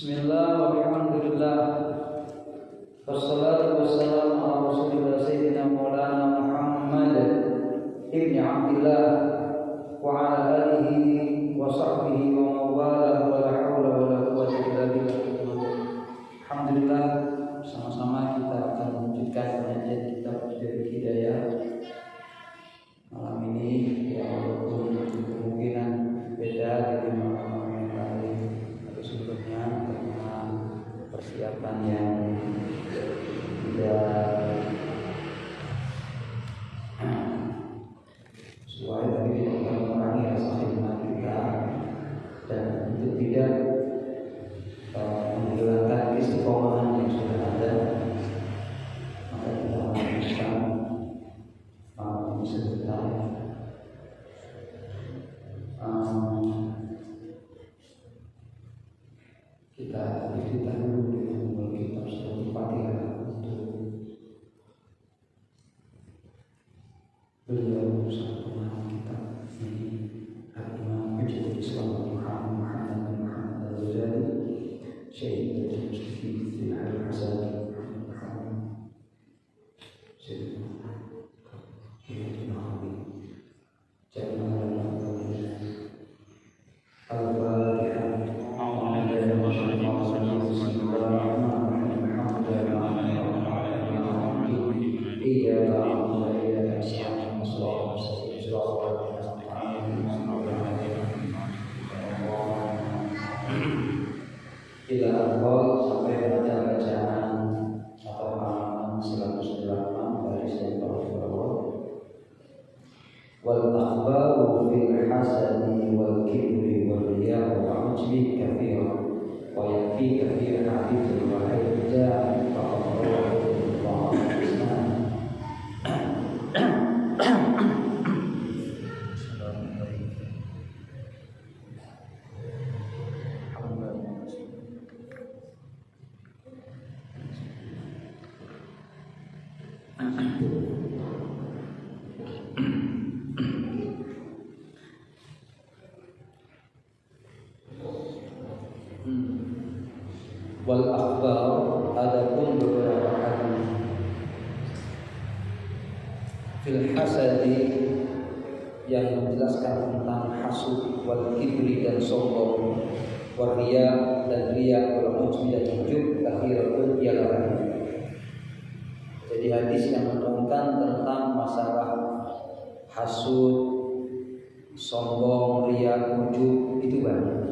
Bismillah walhamdulillah wassalatu wassalamu ala rasulillah sayyidina maulana Muhammad ibni Abdillah wa ala alihi wa sahbihi wa mawalah wa la hawla wa la quwwata illa billah. Alhamdulillah, sama-sama kita akan melanjutkan pengajian kitab Taufik Hidayah malam ini, ya walaupun kemungkinan beda dengan malam yang lain atau sebelumnya karena persiapan yang tidak sesuai, tapi tidak mengurangi rasa khidmat kita dan untuk tidak menghilangkan istiqomahan yang sudah ada, maka kita lanjutkan sebentar. Kita dulu dengan kitab Suratul Fatihah untuk beliau bersama kita ini Al-Imam Hujjatul Islam Muhammad Al-Ghazali Syekh Al-Mustafid bin Al-Hasan sampai pada bacaan atau halaman 108 baris yang bawah. Wal akhbaru fil hasadi wal kibri wal riya wa ujbi kathira wa yakfi kathira hadithul wahid ja'a faqad wal akhbar, adapun beberapa hadis fil hasadi yang menjelaskan tentang hasud, wal kibri dan sombong, wal riya dan riya, wal ujbi dan ujub, akhiratun ialah. Jadi hadis yang menerangkan tentang masalah hasud, sombong, riya, ujub itu banyak.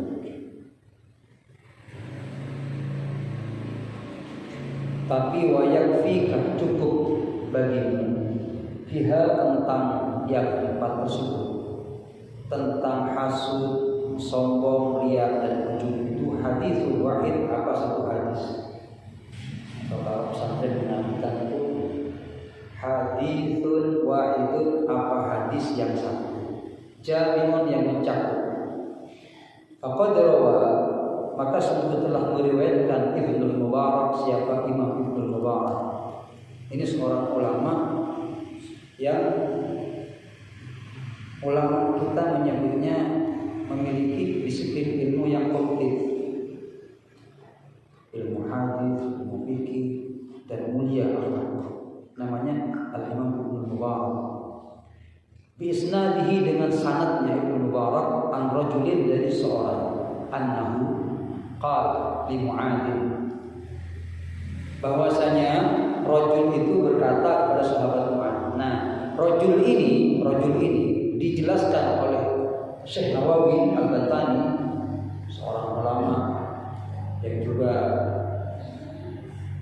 Tapi wayakfika cukup bagimu fiha tentang yang empat tersebut, tentang hasud, sombong, riya dan ujub itu hadithul wahid, apa satu hadis. Kalau pesantren menamakan itu hadithul wahidun, apa hadis yang satu, jami'un yang mencakup. Faqad rawa, maka sungguh telah meriwayatkan Ibnul Mubarak. Siapa Imam Ibnul Mubarak? Ini seorang ulama yang ulama kita menyebutnya memiliki disiplin ilmu yang komplit, ilmu hadis, ilmu fikih dan mulia akhlak. Namanya Al-Imam Ibnul Mubarak. Bi isnadihi, dengan sanadnya Ibnul Mubarak, an rajulin, dari seorang, annahu qala li Mu'adz, bahwasanya rajul itu berkata kepada sahabat Mu'adz. Nah, rajul ini dijelaskan oleh Syekh Nawawi Al-Bantani, seorang ulama yang juga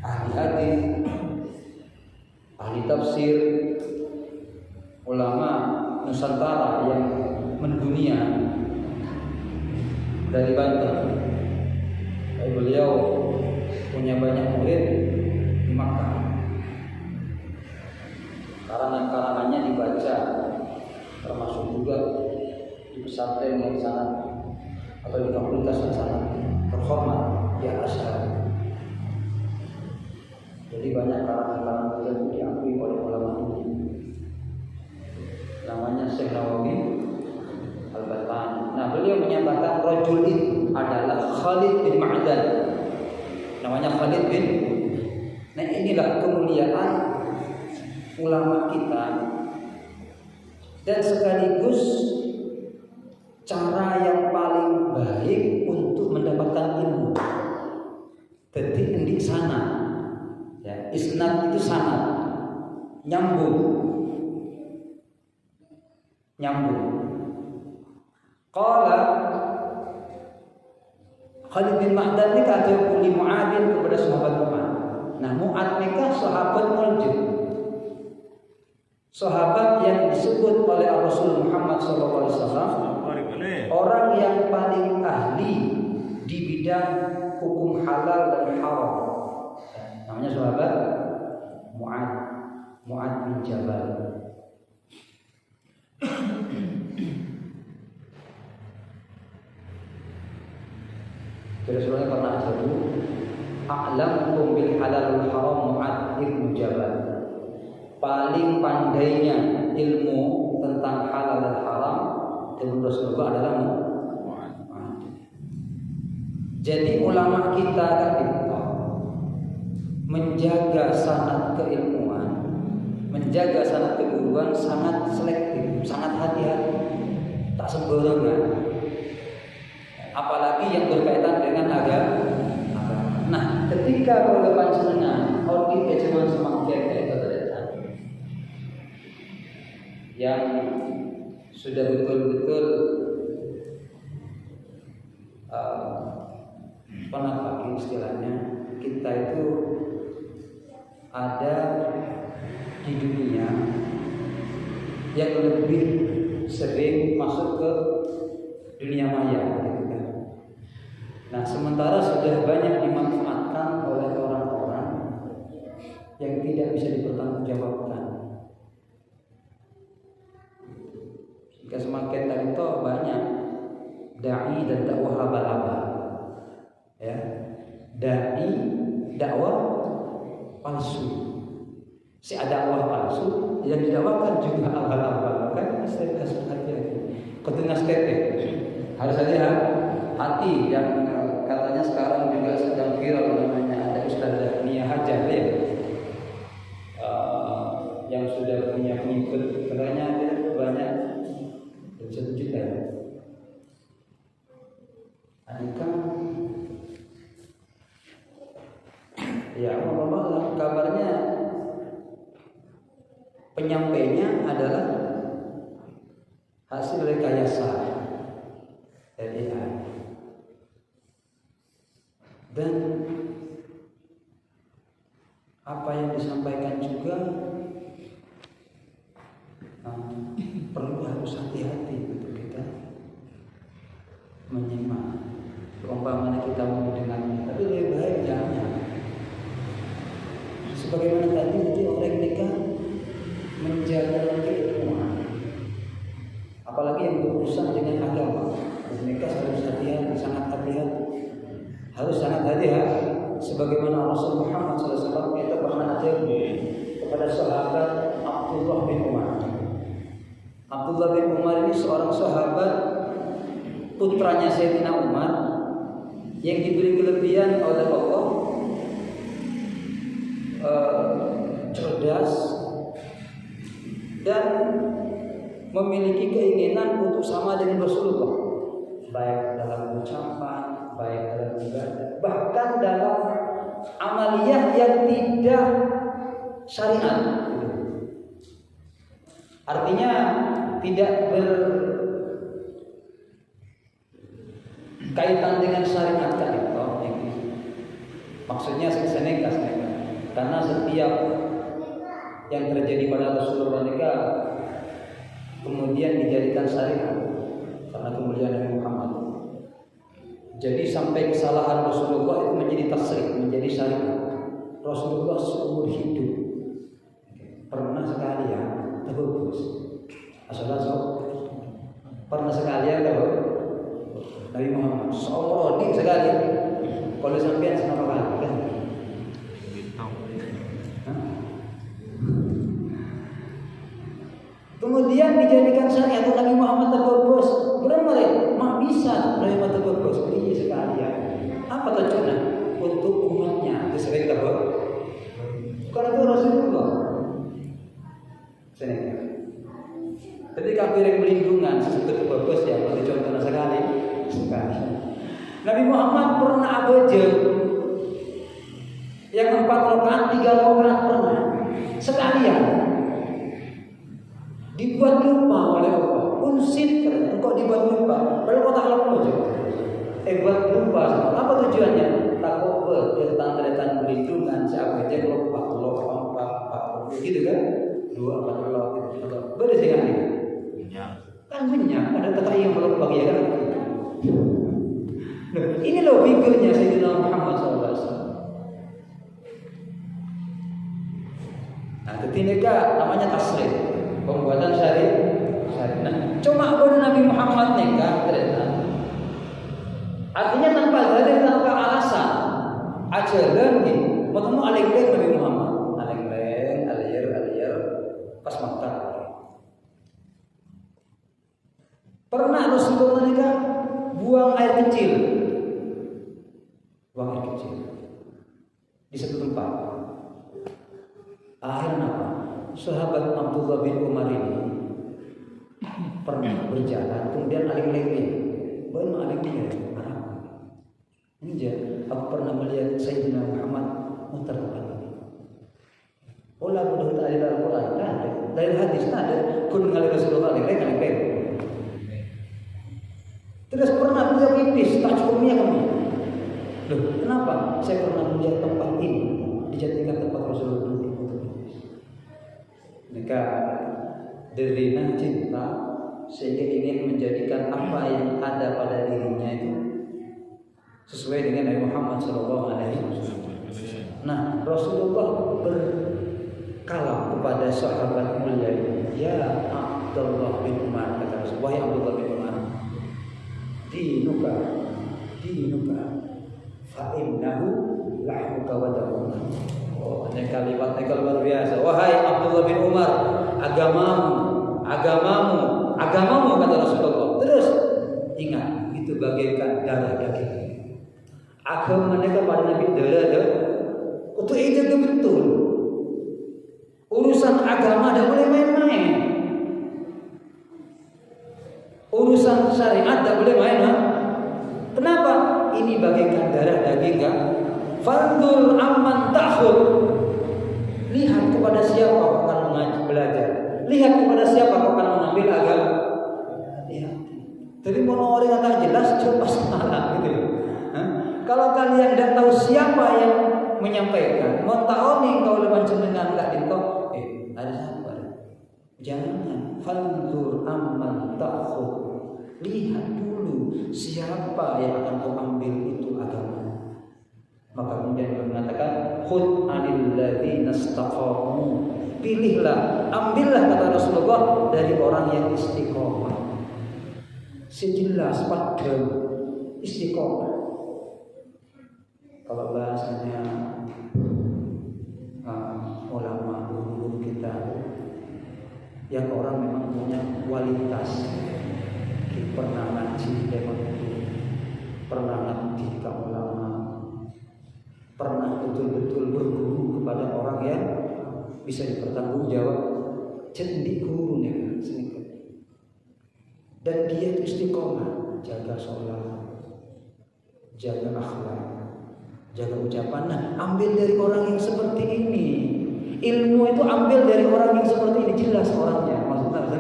ahli hadis, ahli tafsir, ulama Nusantara yang mendunia dari Banten. Beliau punya banyak murid di Makkah. Karangan-karangannya dibaca, termasuk juga di pesantren yang sangat atau di fakultas yang sangat terhormat di Azhar. Jadi banyak karangan-karangan yang diakui oleh ulama ini. Namanya Syekh Nawawi Al-Bantani. Nah, beliau menyatakan rajul itu adalah Khalid bin Ma'dan. namanya Khalid bin. Nah inilah kemuliaan ulama kita dan sekaligus cara yang paling baik untuk mendapatkan ilmu. Jadi di sana, ya, isnad itu sanad, nyambung. Qala Khalid bin Ma'dan ini kata Uli Mu'adin kepada sahabat Mu'ad. Nah Mu'ad nikah sahabat Muljid, sahabat yang disebut oleh Rasul Muhammad SAW orang yang paling ahli di bidang hukum halal dan haram. Namanya sahabat Mu'ad bin Jabal. Rasulullah pernah sebut a'lamukum bil halal wal haram Mu'ad bin Jabal. Paling pandainya ilmu tentang halal dan haram ilmu Rasulullah adalah Mu'ad. Jadi ulama kita kan menjaga sanad keilmuan, menjaga sanad keguruan sangat selektif, sangat hati-hati, tak sembarangan. Apalagi yang berkaitan dengan agama. Nah, ketika kalau panjenengan audit cuma semakin itu yang sudah betul-betul pakai istilahnya, kita itu ada di dunia yang lebih sering masuk ke dunia maya. Nah, sementara sudah banyak dimanfaatkan oleh orang-orang yang tidak bisa dipertanggungjawabkan. Jika semakin tadi itu banyak dai dan dakwah laba-laba, ya, dai dakwah palsu, si ada dakwah palsu yang didakwakan juga laba-laba, kan saya kasih hati, ketungas tete harus hati yang katanya sekarang juga sedang viral namanya ada Ustazah Nia Hajar ya, yang sudah punya pengikut katanya dia banyak 1 juta. Kan ya Allah kabarnya penyampainya adalah hasil rekayasa dari AI. Dan apa yang disampaikan juga perlu harus hati-hati untuk kita menyimak. Umpamanya kita mau mendengarnya, tapi lebih baik jangan. Sebagaimana tadi nanti orang nikah menjaga keilmuan, apalagi yang berurusan dengan agama. Nikah harus hati-hati, sangat hati-hati. Harus sangat hati-hati. Sebagaimana Rasul Muhammad SAW kita pernah ajar kepada sahabat Abdullah bin Umar. Abdullah bin Umar ini seorang sahabat, putranya Sayyidina Umar, yang diberi kelebihan oleh Allah, cerdas dan memiliki keinginan untuk sama dengan Rasulullah, baik dalam ucapan, baik dalam ibadah, bahkan dalam amaliyah yang tidak syariat. Artinya tidak berkaitan dengan syariat kan itu. Maksudnya seneka. Karena setiap yang terjadi pada Rasulullah nikah kemudian dijadikan syariat karena kemuliaan Nabi Muhammad. Jadi sampai kesalahan Rasulullah itu menjadi tasrih, menjadi syariat. Rasulullah seumur hidup pernah sekali ya terbebus. Asal pernah sekali ya Nabi Muhammad seumur hidup sekali. Kalau sampean sama kali kan? Kemudian dijadikan syariat Nabi Muhammad terbebus. Benar mak bisa Nabi Muhammad terbebus. Iya sekali ya. Apa tujuannya? Untuk umat pakai piring pelindungan sesuatu bagus ya, bagi contohnya sekali. Nabi Muhammad pernah abeja yang 4 rakaat 3 rakaat pernah sekalian dibuat lupa oleh Allah. Unsit katanya, engkau dibuat lupa. Padahal kau tak lupa aja. Buat lupa. Apa tujuannya? Takut bertanda-tanda perlindungan siapa aja lupa gitu kan? 2 4 Allah gitu. Beres dengan ini. Kan banyak ada teka yang belum bagi ya kan. Ini loh figurnya Sayyidina Muhammad SAW. Nah, ketiga namanya tasrif, pembuatan syari. Nah, cuma pada Nabi Muhammad nikah ternyata. Artinya tanpa dalil, tanpa alasan. Ajaran nih, mau aleng-aleng Nabi Muhammad, aleng-aleng, alir, pas Makkah. Pernah Rasulullah nikah buang air kecil di satu tempat. Akhirnya apa? Sahabat Abdullah bin Umar ini pernah berjalan, kemudian aling-alingnya, benar alingnya, ini aja. Aku pernah melihat Sayyidina Muhammad muter ini. Olah mudah tak ada Al-Quran, ada dari hadis ada. Kun mengalir Rasulullah aling-aling. Terus pernah beliau pipis, tak cukupnya kami. Loh, kenapa? Saya pernah melihat tempat ini dijadikan tempat Rasulullah duduk untuk pipis. Maka derina cinta sehingga ingin menjadikan apa yang ada pada dirinya itu sesuai dengan Nabi Muhammad SAW. Nah, Rasulullah berkalam kepada sahabat mulia, ya Abdullah bin Umar, kata Rasulullah, wahai Abdullah bin Umar, dinuka fa'innahu lahmuka wa damuka. Oh, ini kalimatnya luar biasa. Wahai Abdullah bin Umar, agamamu kata Rasulullah. Terus ingat, itu bagaikan darah daging. Agama mereka pada Nabi darah. Untuk itu betul. Urusan agama tidak boleh main-main. Urusan syariat tidak boleh main-main. Kenapa? Ini bagaikan darah daging kan? Fandul amman ta'khud. Lihat kepada siapa kau akan belajar. Lihat kepada siapa kau akan mengambil agama. Lihat. Jadi mau orang yang tak jelas coba salah gitu. Kalau kalian tidak tahu siapa yang menyampaikan, mau tahu nih kau lepas jenengan enggak dinko, ada siapa? Jangan. Fandul amman ta'khud. Lihat dulu siapa yang akan kau ambil itu agama. Maka kemudian dia mengatakan khud anil ladzina istaqamu. Pilihlah, ambillah kata Rasulullah dari orang yang istiqomah. Sejelas pada istiqomah. Kalau bahasanya ulama guru kita yang orang memang punya kualitas, pernah ngaji pernah ngaji kamu lama, pernah betul-betul berguru kepada orang yang bisa dipertanggungjawab, cendik guru nih sedikit. Dan dia itu istiqomah, jaga sholat, jaga akhlak, jaga ucapan. Nah, ambil dari orang yang seperti ini. Ilmu itu ambil dari orang yang seperti ini, jelas orangnya. Maksudnya apa?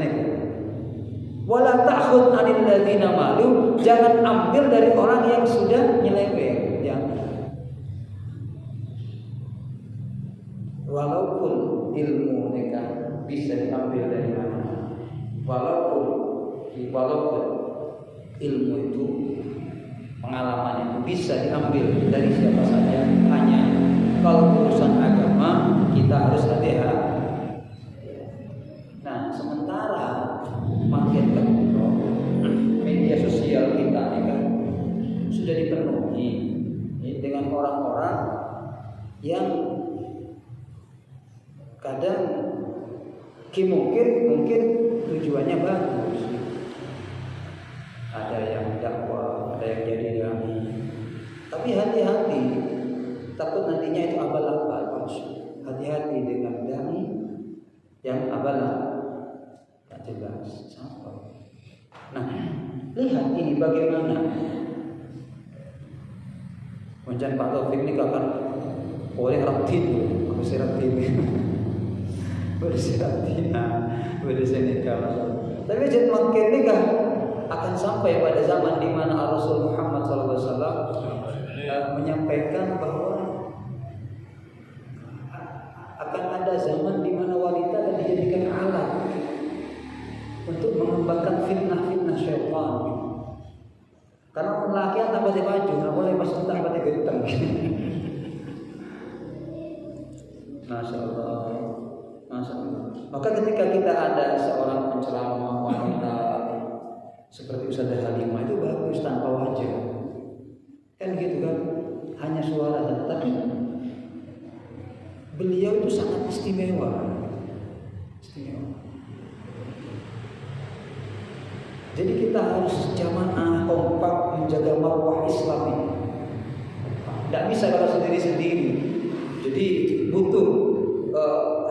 Wala ta'khud 'anil ladzina malu, jangan ambil dari orang yang sudah nyeleweng. Walaupun ilmu mereka bisa diambil dari mana, walaupun ilmu itu, pengalaman itu bisa diambil dari siapa saja, hanya kalau urusan agama kita harus hati-hati. Nah, sementara makin media sosial kita ini kan sudah dipenuhi dengan orang-orang yang kadang mungkin tujuannya bagus. Ada yang dakwah, ada yang jadi dai. Tapi hati-hati, takut nantinya itu abal-abal. Hati-hati dengan dai yang abal-abal. jelas sampai. Nah, lihat ini bagaimana. Menjan Pak Taufik ini akan boleh ratin, aku siratin, bersiratina, bersenika. Tapi jangan makin nikah akan sampai pada zaman di mana Rasul Muhammad SAW menyampaikan bahwa akan ada zaman di mana wanita akan dijadikan alat untuk mengembangkan fitnah-fitnah syaitan. Karena lelaki tak pakai baju, nggak boleh pas tak pakai genteng. Masya Allah, Masya Allah. Maka ketika kita ada seorang penceramah wanita seperti Ustazah Halimah itu bagus tanpa wajah, kan gitu kan? Hanya suara saja, tapi beliau itu sangat istimewa. Jadi kita harus jamaah kompak menjaga marwah Islam ini. Tidak bisa kalau sendiri-sendiri. Jadi butuh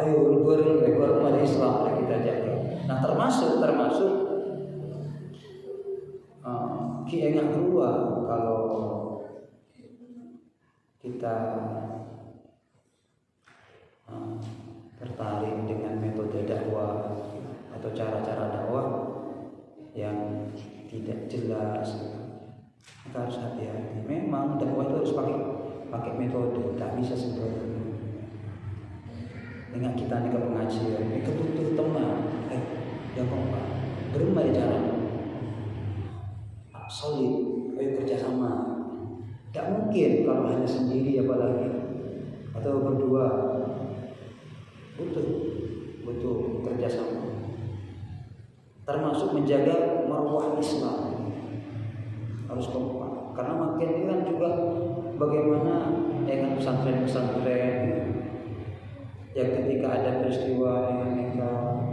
ayo berumah Islam kita jaga. Nah termasuk Ki Enggak keluar kalau kita tertarik dengan metode dakwah atau cara-cara dakwah yang tidak jelas, kita harus hati-hati. Memang dakwah itu harus pakai metode, tak bisa sendiri. Dengan kita nih ke pengajian, kita butuh teman, yang kompak, berumah di jalan, solid, ayo kerjasama. Tak mungkin kalau hanya sendiri apalagi atau berdua. Butuh kerjasama. Termasuk menjaga marwah Islam harus kompak. Karena makin ini kan juga bagaimana dengan pesantren-pesantren yang ketika ada peristiwa yang nikah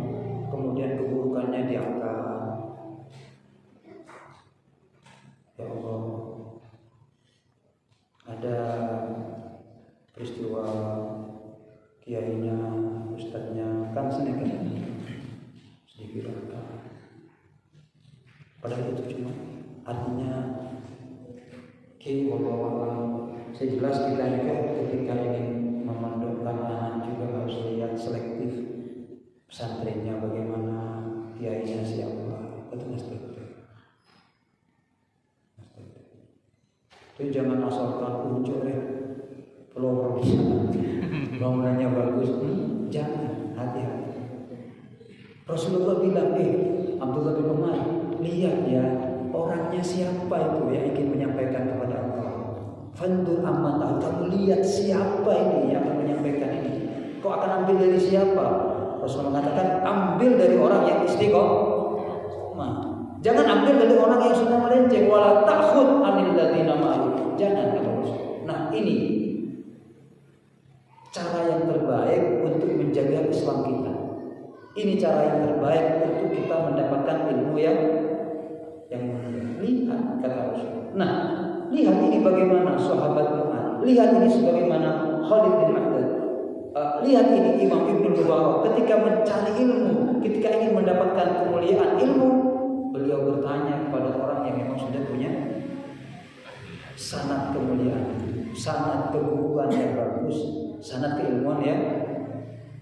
kemudian keburukannya diangkat. Ya Allah, ada peristiwa kiainya, ustadznya kan sedikit angkat. Padahal itu cuma artinya wallahu saya jelas kita ketika ingin memandangkan anak juga harus lihat selektif pesantrennya bagaimana, kiainya siapa, itu mesti itu jangan asalkan ujuk pelorong bangunannya bagus, jangan, hati-hati. Rasulullah bilang, Abdullah bin Umar, lihat ya orangnya siapa itu yang ingin menyampaikan kepada Allah. Fandur amma tahu, kamu lihat siapa ini yang akan menyampaikan ini. Kau akan ambil dari siapa? Rasulullah mengatakan, ambil dari orang yang istiqomah. Jangan ambil dari orang yang sudah melenceng. Wala ta'khud anil ladzina ma'ruf. Jangan kata Rasul. Nah ini cara yang terbaik untuk menjaga Islam kita. Ini cara yang terbaik untuk kita mendapatkan ilmu yang lihat kata Rasul. Nah, lihat ini bagaimana sahabat Mu'adz. Lihat ini sebagaimana Khalid bin Ma'dan. Lihat ini Imam Ibnu Mubarak ketika mencari ilmu, ketika ingin mendapatkan kemuliaan ilmu, beliau bertanya kepada orang yang memang sudah punya sanad kemuliaan, sanad keguruan yang bagus, sanad keilmuan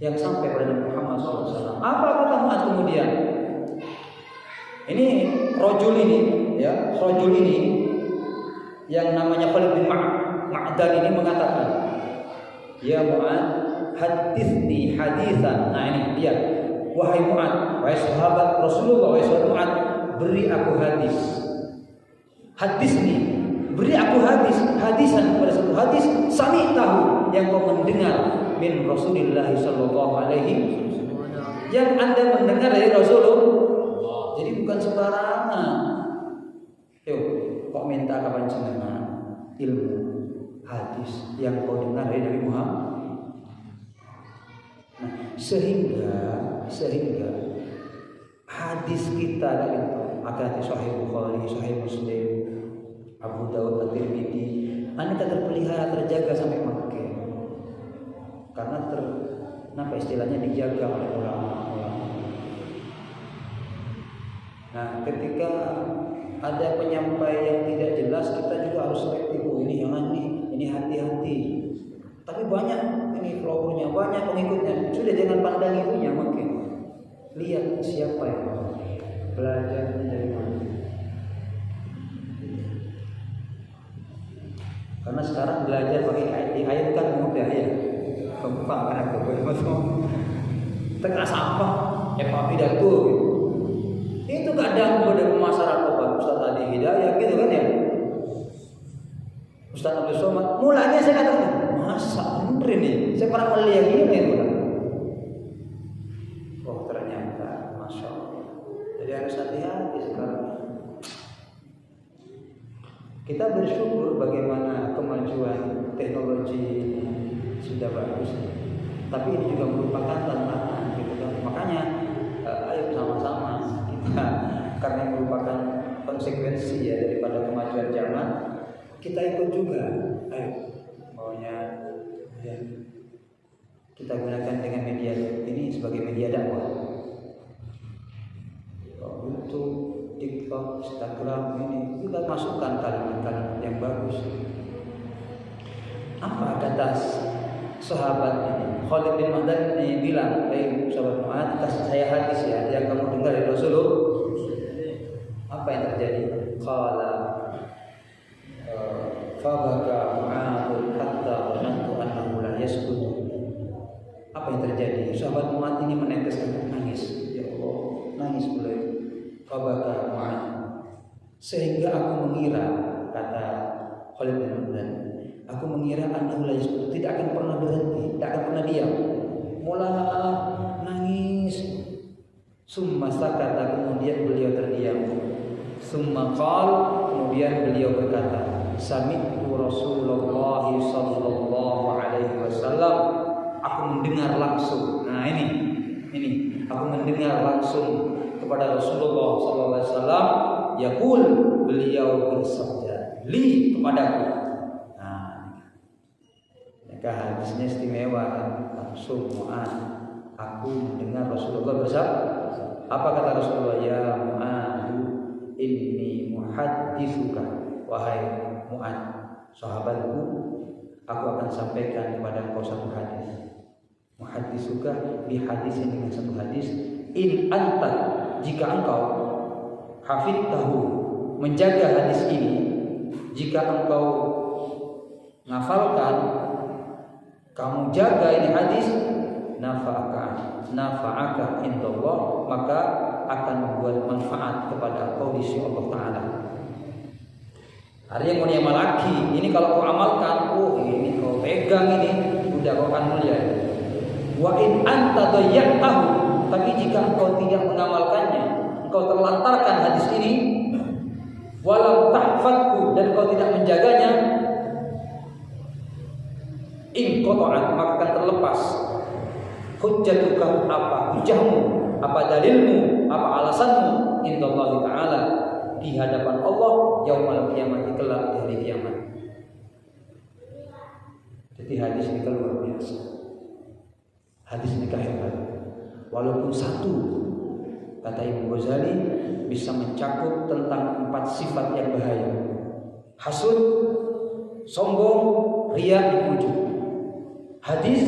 yang sampai pada Muhammad SAW. Apa kata Mu'adz kemudian? Ini rojul ini yang namanya Khalid bin Ma'dan ini mengatakan, ya Mu'adz, haditsni hadisan. Nah ini dia, wahai Mu'adz, wahai sahabat Rasulullah, wahai sahabat Mu'adz, beri aku hadis. Haditsni, beri aku hadisan kepada satu hadis sami tahu yang kau mendengar min Rasulullah sallallahu alaihi, yang Anda mendengar dari Rasulullah. Jadi bukan sembarangan. Yuk, kok minta kapan jenengan ilmu hadis yang kau dengar dari Nabi Muhammad. Nah, sehingga hadis kita dari hadis Sahih Bukhari, Sahih Muslim, Abu Dawud, At-Tirmidzi, aneka terpelihara, terjaga sampai Makkah. Karena kenapa istilahnya dijaga oleh ulama-ulama. Nah, ketika ada penyampai yang tidak jelas, kita juga harus selektif. Oh, ini jangan nih, ini hati-hati. Tapi banyak ini followernya, banyak pengikutnya. Sudah jangan pandang itunya, makin lihat siapa yang belajarnya dari mana. Karena sekarang belajar pakai ayat kan mudah ya. Gampang kan aku betul. Tengah sampah, pidato gitu. Itu kadang pada pemasaran Ustaz Adi Hidayah gitu kan ya. Ustaz Abdul Somad, mulanya saya katakan, masa bener ini? Saya pernah melihat gini kan. Oh ternyata, Masya Allah. Jadi harus hati-hati sekarang. Kita bersyukur bagaimana kemajuan teknologi sudah bagus, tapi ini juga merupakan tantangan gitu kan. Makanya ayo sama-sama kita, karena merupakan konsekuensi ya daripada kemajuan zaman, kita ikut juga. Ayo maunya ya, kita gunakan dengan media ini sebagai media dakwah. YouTube, TikTok, Instagram ini kita masukkan kalimat-kalimat yang bagus. Apa kata sahabat ini? Khalid bin Ma'dan ini bilang, sahabat Mu'ad, kasih saya hadis ya yang kamu dengar dari Rasulullah. Apa yang terjadi? Qala fabaka Mu'ad hatta dhanantu annahu la yasbut. Apa yang terjadi? Sahabat Mu'ad ini meneteskan nangis. Ya Allah, nangis mulai. Fabaka Mu'ad, sehingga aku mengira, kata Khalid bin Ma'dan, aku mengira annahu la yasbut, tidak akan pernah berhenti, tidak akan pernah diam. Mula nangis. Summa sakata, kemudian beliau terdiam. Summa qal, kemudian beliau berkata, sami'tu Rasulullah sallallahu alaihi wasallam, aku mendengar langsung. Nah ini aku mendengar langsung kepada Rasulullah sallallahu alaihi wasallam, yaqul, beliau bersabda, li, kepadaku. Nah, maka hadisnya istimewa, langsung Mu'ad, aku mendengar Rasulullah bersabda. Apa kata Rasulullah? Ya Mu'ad, inni muhadditsuka, wahai Mu'ad, sahabatku, aku akan sampaikan kepada engkau satu hadis. Muhadditsuka bi hadisin, dengan satu hadis. In anta, jika engkau hafidtahu, menjaga hadis ini, jika engkau ngafalkan, kamu jaga ini hadis, nafa'aka indallah, maka akan membuat manfaat kepada engkau di sisi Allah Ta'ala. Ada yang mulia malaki, ini kalau kau amalkan, ini kau pegang, ini udah kau akan mulia. Wa in anta dayya'tahu, tapi jika engkau tidak mengamalkannya, engkau terlantarkan hadis ini, walam tahfadhu, dan engkau tidak menjaganya, in qata'at, maka akan terlepas hujjatuka, apa hujahmu, apa dalilmu, apa alasanmu, indallahi ta'ala, di hadapan Allah yaumul qiyamah, kelak di hari kiamat. Jadi hadis ini luar biasa. Hadis ini hebat. Walaupun satu, kata Imam Ghazali, bisa mencakup tentang 4 sifat yang bahaya: hasud, sombong, riya, ujub. Hadis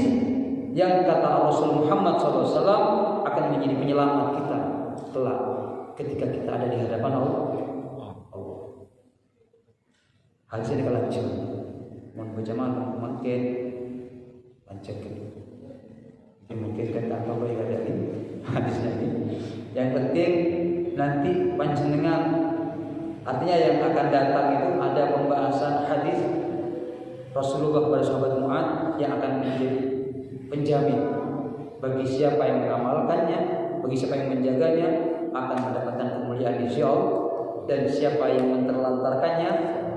yang kata Rasul Muhammad SAW akan menjadi penyelamat kita kelak ketika kita ada di hadapan Allah. Hadis ini kalau lanjut, mohon berjamaah mungkin lanjutkan. Mungkin kita apa yang ada ini hadisnya ini. Yang penting nanti panjenengan, artinya yang akan datang itu ada pembahasan hadis Rasulullah kepada sahabat Mu'ad yang akan menjadi penjamin bagi siapa yang mengamalkannya, bagi siapa yang menjaganya akan mendapatkan kemuliaan di sisi Allah, dan siapa yang menterlantarkannya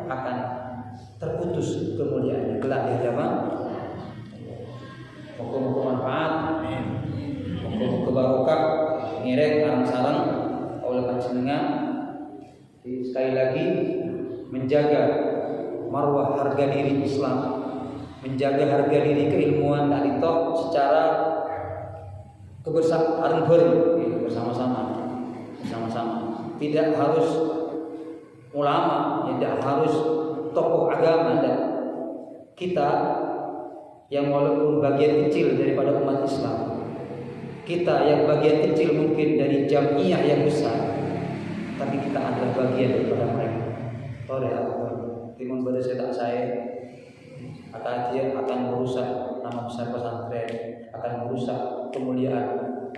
akan terputus kemuliaannya kelak di hadapan. Moga-moga manfaat, moga-moga barokah, ngirek arang-sarang oleh panjenengan. Sekali lagi menjaga marwah harga diri Islam, menjaga harga diri keilmuan tadi toh secara kebersamaan bersama-sama. tidak harus ulama, tidak harus tokoh agama. Dan kita yang walaupun bagian kecil daripada umat Islam, kita yang bagian kecil mungkin dari jamiah yang besar, tapi kita adalah bagian daripada mereka. Tore akbar, timun pada saya akan merusak nama besar pesantren, akan merusak kemuliaan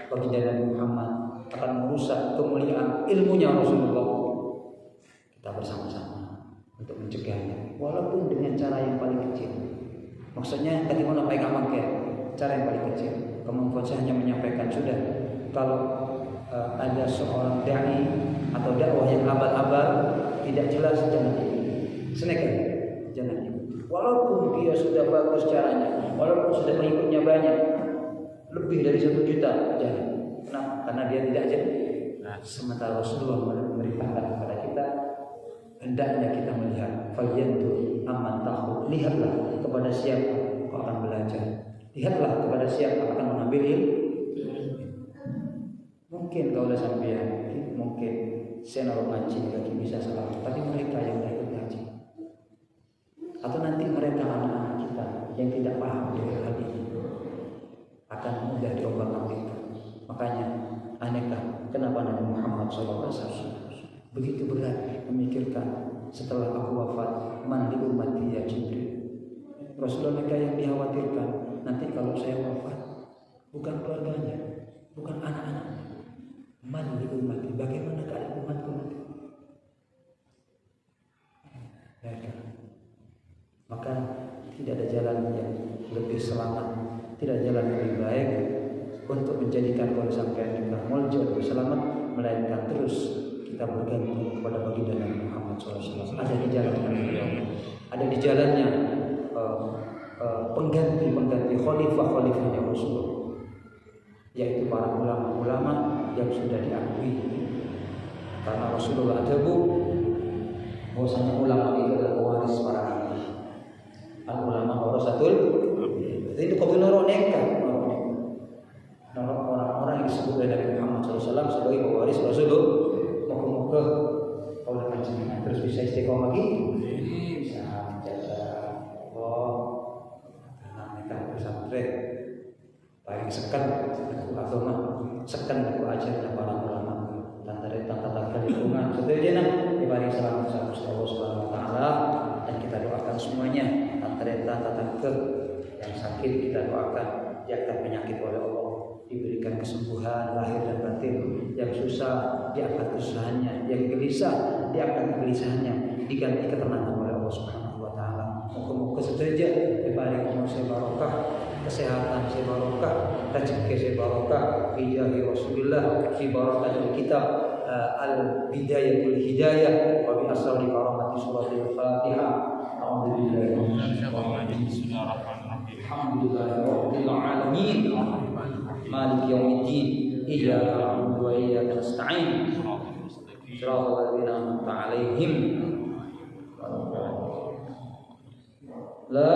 baginda Nabi Muhammad, akan merusak kemuliaan ilmunya Rasulullah. Kita bersama-sama untuk mencegahnya, walaupun dengan cara yang paling kecil. Maksudnya tadi mau nampaikan mangke, cara yang paling kecil. Kemampuan saya hanya menyampaikan sudah. Kalau ada seorang dai atau dakwah yang abal-abal tidak jelas, jangan senekan, jangan. Walaupun dia sudah bagus caranya, walaupun sudah pengikutnya banyak, lebih dari 1 juta, jangan. Kenapa? Karena dia tidak jadi. Sementara Rasulullah memerintahkan kepada kita, hendaknya kita melihat, falyantur amman tahu, lihatlah kepada siapa kau akan belajar, lihatlah kepada siapa akan mengambil ilmu. Mungkin kalau sampai mungkin saya naruh ngaji lagi bisa salah, tapi mereka yang tidak ikut ngaji, atau nanti mereka anak-anak kita yang tidak paham dengan hal ini akan mudah diombang-ambingkan. Makanya anehkah kenapa Nabi Muhammad SAW begitu berat memikirkan setelah aku wafat, man li ummati ya Jibril. Rasulullah mereka yang dikhawatirkan nanti kalau saya wafat, bukan keluarganya, bukan anak-anaknya, man li ummati, bagaimana keadaan umatku nanti. Maka tidak ada jalan yang lebih selamat, tidak ada jalan yang lebih baik untuk menjadikan kalau sampai kita muljud selamat, melainkan terus kita bergantung kepada baginda Nabi Muhammad SAW. Ada di jalannya beliau, ada di jalannya pengganti khalifahnya Rasulullah, yaitu para ulama-ulama yang sudah diakui. Karena Rasulullah ada bahwasanya ulama itu adalah pewaris para nabi. Al-ulama warasatul. Itu kau benar nekat. Orang-orang yang disebut oleh Nabi Muhammad SAW sebagai pewaris Rasulullah. Moga-moga kau akan jenengan terus bisa istiqomah lagi. Bisa menjaga Allah. Mereka pesantren. Baik sekan aku agama, sekan aku ajarnya para ulama. Tata lingkungan. Seterusnya diberi selamat Allah Subhanahu Wa Taala, dan kita doakan semuanya. Tata yang sakit kita doakan diangkat penyakit oleh Allah, diberikan kesembuhan lahir dan batin. Yang susah diangkat kesusahannya, yang gelisah diangkat kegelisahannya, diganti ketenangan oleh Allah Subhanahu Wa Taala. Moga-moga sederajat diberi umur sebarokah, kesehatan sebarokah, rezeki sebarokah, bijahi Rasulullah, fi barakatul kitab al-bidayatul hidayah wa bi asrari karamati suratul Fatihah. Alhamdulillahirabbil alamin. Maliki yaumiddin. Iyyaka na'budu wa iyyaka nasta'in. Shiratal ladzina an'amta 'alaihim. La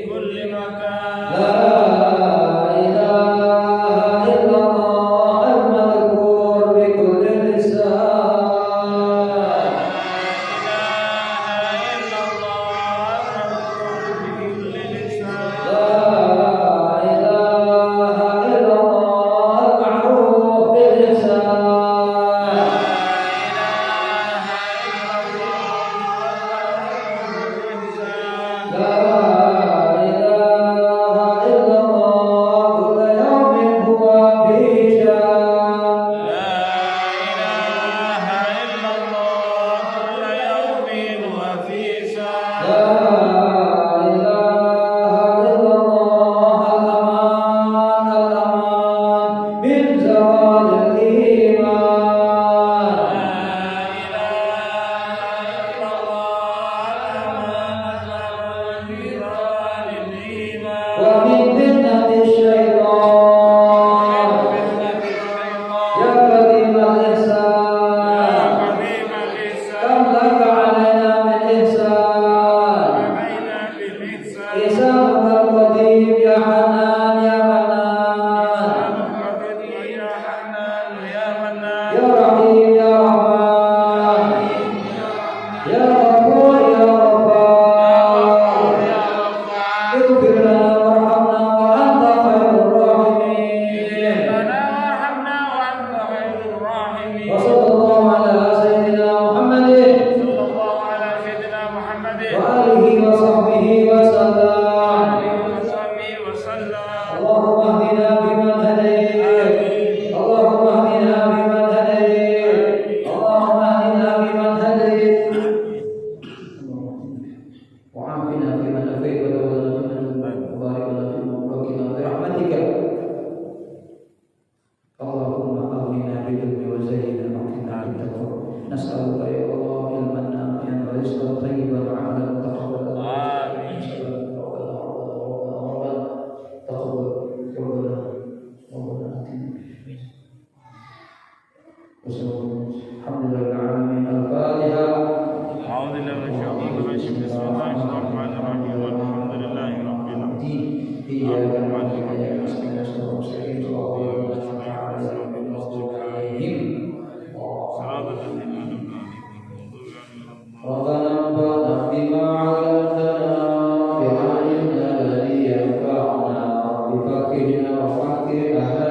كل Bima 'allamtana bi'ilmina la yanfa'una wa faqihna